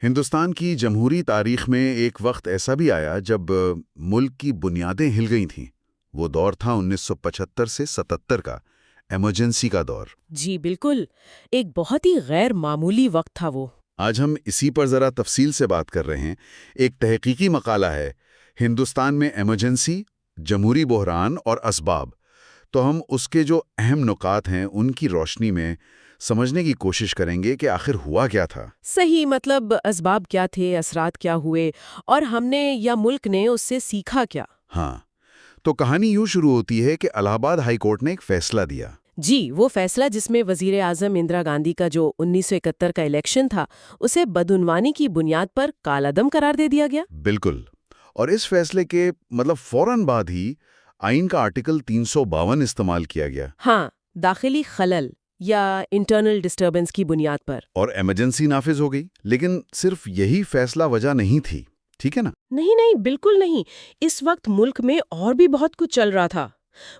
ہندوستان کی جمہوری تاریخ میں ایک وقت ایسا بھی آیا جب ملک کی بنیادیں ہل گئی تھیں۔ وہ دور تھا 1975 سے 77 کا، ایمرجنسی کا دور۔ جی بالکل، ایک بہت ہی غیر معمولی وقت تھا وہ۔ آج ہم اسی پر ذرا تفصیل سے بات کر رہے ہیں۔ ایک تحقیقی مقالہ ہے ہندوستان میں ایمرجنسی، جمہوری بحران اور اسباب۔ تو ہم اس کے جو اہم نکات ہیں ان کی روشنی میں سمجھنے کی کوشش کریں گے کہ آخر ہوا کیا تھا۔ صحیح، مطلب اسباب کیا تھے، اثرات کیا ہوئے، اور ہم نے یا ملک نے اس سے سیکھا کیا۔ ہاں، تو کہانی یوں شروع ہوتی ہے کہ الہ آباد ہائی کورٹ نے ایک فیصلہ دیا۔ جی، وہ فیصلہ جس میں وزیر اعظم اندرا گاندھی کا جو 1971 کا الیکشن تھا اسے بدعنوانی کی بنیاد پر کالعدم قرار دے دیا گیا۔ بالکل، اور اس فیصلے کے فوراً بعد ہی آئین کا آرٹیکل 352 استعمال کیا گیا۔ ہاں، داخلی خلل یا انٹرنل ڈسٹربنس کی بنیاد پر۔ اور ایمرجنسی نافذ ہو گئی، لیکن صرف یہی فیصلہ وجہ نہیں تھی، ٹھیک ہے نا؟ نہیں، بالکل نہیں۔ اس وقت ملک میں اور بھی بہت کچھ چل رہا تھا۔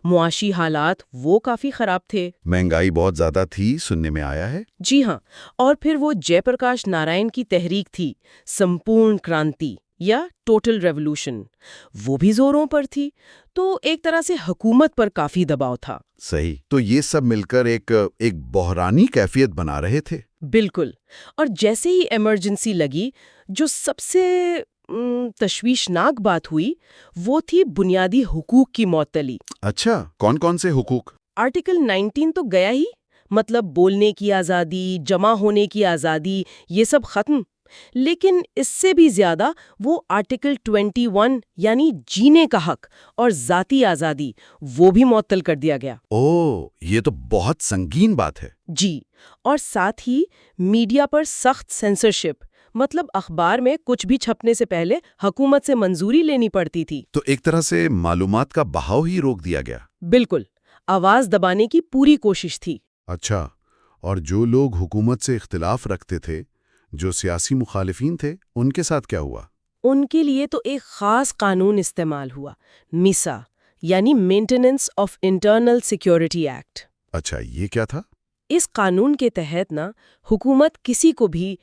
معاشی حالات وہ کافی خراب تھے۔ مہنگائی بہت زیادہ تھی، سننے میں آیا ہے۔ جی ہاں، اور پھر وہ جے پرکاش نارائن کی تحریک تھی، سمپورن کرانتی یا ٹوٹل ریولوشن، وہ بھی زوروں پر تھی۔ تو ایک طرح سے حکومت پر کافی دباؤ تھا۔ صحیح، تو یہ سب مل کر ایک بحرانی کیفیت بنا رہے تھے۔ بالکل، اور جیسے ہی ایمرجنسی لگی، جو سب سے تشویشناک بات ہوئی وہ تھی بنیادی حقوق کی معطلی۔ اچھا، کون کون سے حقوق؟ آرٹیکل 19 تو گیا ہی، مطلب بولنے کی آزادی، جمع ہونے کی آزادی، یہ سب ختم۔ لیکن اس سے بھی زیادہ وہ آرٹیکل 21 یعنی جینے کا حق اور ذاتی آزادی، وہ بھی معطل کر دیا گیا۔ اوہ، یہ تو بہت سنگین بات ہے۔ جی، اور ساتھ ہی میڈیا پر سخت سینسرشپ، مطلب اخبار میں کچھ بھی چھپنے سے پہلے حکومت سے منظوری لینی پڑتی تھی۔ تو ایک طرح سے معلومات کا بہاؤ ہی روک دیا گیا۔ بالکل، آواز دبانے کی پوری کوشش تھی۔ اچھا، اور جو لوگ حکومت سے اختلاف رکھتے تھے، جو سیاسی مخالفین تھے، ان کے ساتھ کیا ہوا؟ ان کے لیے تو ایک خاص قانون استعمال ہوا، میسا یعنی maintenance of internal security act. اچھا، یہ کیا تھا؟ اس قانون کے تحت حکومت کسی کو بھی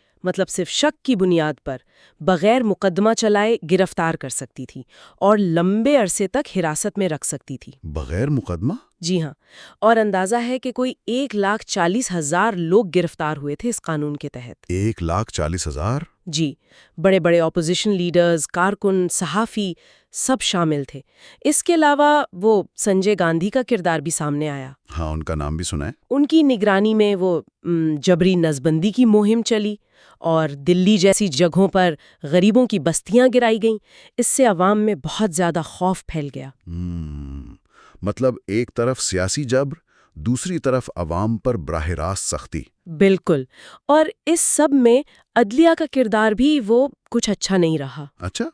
صرف شک کی بنیاد پر بغیر مقدمہ چلائے گرفتار کر سکتی تھی اور لمبے عرصے تک حراست میں رکھ سکتی تھی۔ بغیر مقدمہ؟ جی ہاں، اور اندازہ ہے کہ کوئی 1,40,000 لوگ گرفتار ہوئے تھے اس قانون کے تحت۔ 1,40,000؟ جی، بڑے بڑے اپوزیشن لیڈرز، کارکن، صحافی سب شامل تھے۔ اس کے علاوہ وہ سنجے گاندھی کا کردار بھی سامنے آیا۔ ہاں، ان کا نام بھی سنا ہے۔ ان کی نگرانی میں وہ جبری نسبندی کی مہم چلی اور دلی جیسی جگہوں پر غریبوں کی بستیاں گرائی گئیں۔ اس سے عوام میں بہت زیادہ خوف پھیل گیا۔ مطلب ایک طرف سیاسی جبر، دوسری طرف عوام پر براہ راست سختی۔ بالکل، اور اس سب میں عدلیہ کا کردار بھی وہ کچھ اچھا نہیں رہا۔ اچھا،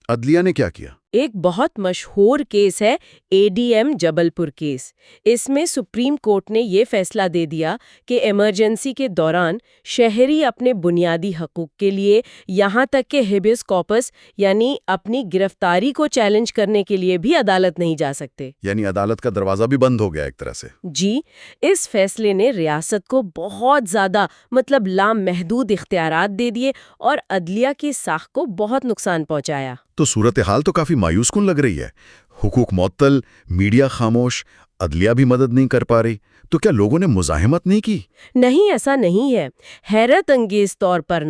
عدلیہ نے کیا کیا؟ ایک بہت مشہور کیس ہے اے ڈی ایم جبل پور کیس۔ اس میں سپریم کورٹ نے یہ فیصلہ دے دیا کہ ایمرجنسی کے دوران شہری اپنے بنیادی حقوق کے لیے یہاں تک کہ ہیبیس کارپس یعنی اپنی گرفتاری کو چیلنج کرنے کے لیے بھی عدالت نہیں جا سکتے۔ یعنی عدالت کا دروازہ بھی بند ہو گیا ایک طرح سے۔ جی، اس فیصلے نے ریاست کو بہت زیادہ لامحدود اختیارات دے دیے اور عدلیہ کی ساکھ کو بہت نقصان پہنچایا۔ تو صورتحال تو کافی مایوس کن لگ رہی ہے۔ حقوق معطل، میڈیا خاموش، عدلیہ بھی مدد نہیں کر پا رہی۔ تو کیا لوگوں نے مزاحمت نہیں کی؟ نہیں، ایسا نہیں ہے۔ حیرت انگیز طور پر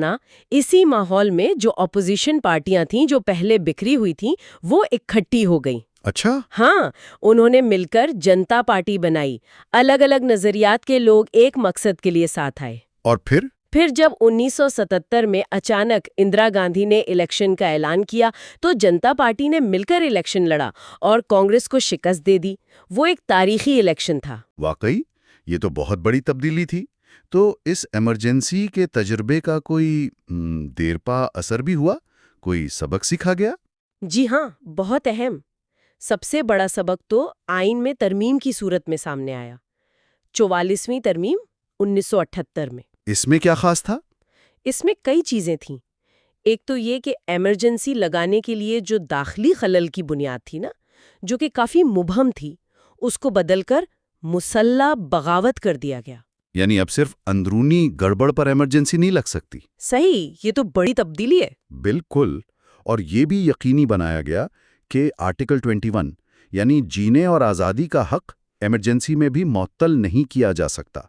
اسی ماحول میں جو اپوزیشن پارٹیاں تھیں جو پہلے بکھری ہوئی تھیں وہ اکٹھی ہو گئیں۔ اچھا؟ ہاں، انہوں نے مل کر جنتا پارٹی بنائی۔ الگ الگ نظریات کے لوگ ایک مقصد کے لیے ساتھ آئے۔ اور پھر جب 1977 میں اچانک اندرا گاندھی نے الیکشن کا اعلان کیا تو جنتا پارٹی نے مل کر الیکشن لڑا اور کانگریس کو شکست دے دی۔ وہ ایک تاریخی الیکشن تھا۔ واقعی یہ تو بہت بڑی تبدیلی تھی۔ تو اس ایمرجنسی کے تجربے کا کوئی دیرپا اثر بھی ہوا؟ کوئی سبق سیکھا گیا؟ جی ہاں، بہت اہم۔ سب سے بڑا سبق تو آئین میں ترمیم کی صورت میں سامنے آیا۔ 44ویں ترمیم 1978 میں۔ اس میں کیا خاص تھا؟ اس میں کئی چیزیں تھیں۔ ایک تو یہ کہ ایمرجنسی لگانے کے لیے جو داخلی خلل کی بنیاد تھی جو کہ کافی مبہم تھی، اس کو بدل کر مسلح بغاوت کر دیا گیا۔ یعنی اب صرف اندرونی گڑبڑ پر ایمرجنسی نہیں لگ سکتی۔ صحیح، یہ تو بڑی تبدیلی ہے۔ بالکل، اور یہ بھی یقینی بنایا گیا کہ آرٹیکل 21 یعنی جینے اور آزادی کا حق ایمرجنسی میں بھی معطل نہیں کیا جا سکتا،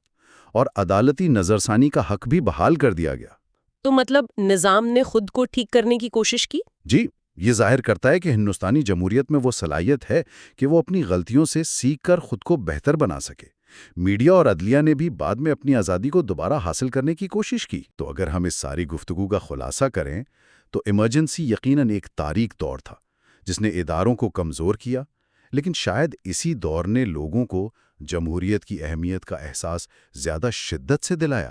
اور عدالتی نظرثانی کا حق بھی بحال کر دیا گیا۔ تو مطلب نظام نے خود کو ٹھیک کرنے کی کوشش کی؟ جی، یہ ظاہر کرتا ہے کہ ہندوستانی جمہوریت میں وہ صلاحیت ہے کہ وہ اپنی غلطیوں سے سیکھ کر خود کو بہتر بنا سکے۔ میڈیا اور عدلیہ نے بھی بعد میں اپنی آزادی کو دوبارہ حاصل کرنے کی کوشش کی۔ تو اگر ہم اس ساری گفتگو کا خلاصہ کریں تو ایمرجنسی یقیناً ایک تاریک دور تھا جس نے اداروں کو کمزور کیا، لیکن شاید اسی دور نے لوگوں کو جمہوریت کی اہمیت کا احساس زیادہ شدت سے دلایا۔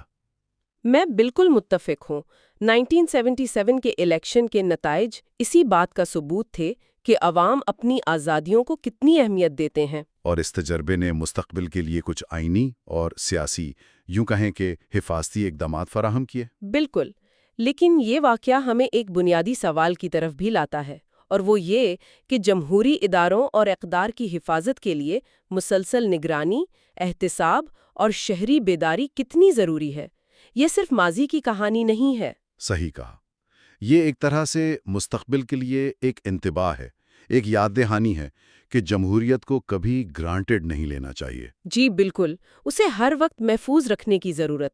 میں بالکل متفق ہوں۔ 1977 کے الیکشن کے نتائج اسی بات کا ثبوت تھے کہ عوام اپنی آزادیوں کو کتنی اہمیت دیتے ہیں۔ اور اس تجربے نے مستقبل کے لیے کچھ آئینی اور سیاسی، یوں کہیں کہ حفاظتی اقدامات فراہم کیے۔ بالکل، لیکن یہ واقعہ ہمیں ایک بنیادی سوال کی طرف بھی لاتا ہے، اور وہ یہ کہ جمہوری اداروں اور اقدار کی حفاظت کے لیے مسلسل نگرانی، احتساب اور شہری بیداری کتنی ضروری ہے۔ یہ صرف ماضی کی کہانی نہیں ہے۔ صحیح کہا، یہ ایک طرح سے مستقبل کے لیے ایک انتباہ ہے، ایک یاد دہانی ہے کہ جمہوریت کو کبھی گرانٹڈ نہیں لینا چاہیے۔ جی بالکل، اسے ہر وقت محفوظ رکھنے کی ضرورت